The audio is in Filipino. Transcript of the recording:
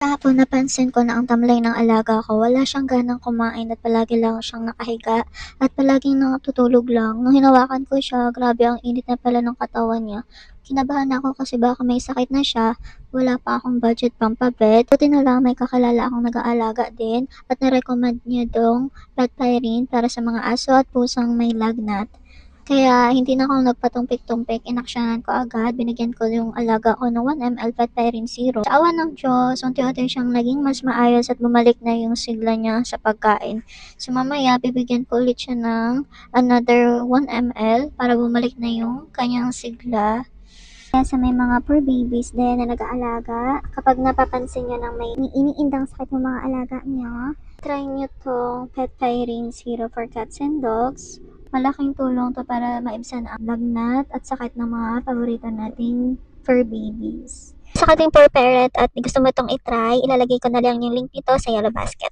Kahapon napansin ko na ang tamlay ng alaga ko wala siyang ganang kumain at palagi lang siyang nakahiga at palaging natutulog lang. Nung hinawakan ko siya, grabe ang init na pala ng katawan niya. Kinabahan ako kasi baka may sakit na siya, wala pa akong budget pampabed. Buti na lang may kakilala akong nag-aalaga din at narecommend niya dong pet Pyrin para sa mga aso at pusang may lagnat. Kaya hindi na ako nagpatumpik-tumpik, inaksyonan ko agad, binigyan ko yung alaga ko ng 1 ml Pet-Pyrin Zero. Sa awa ng Diyos, unti-unti siyang naging mas maayos at bumalik na yung sigla niya sa pagkain. So mamaya, bibigyan ko ulit siya ng another 1 ml para bumalik na yung kanyang sigla. Kaya sa may mga fur babies din na nag-aalaga, kapag napapansin niya ng may iniindang sakit ng mga alaga niya, try niyo tong Pet-Pyrin Zero for cats and dogs. Malaking tulong to para maibsan ang lagnat at sakit ng mga paborito nating fur babies. Sa ating fur parent at gusto mo itong itry, ilalagay ko na lang yung link nito sa yellow basket.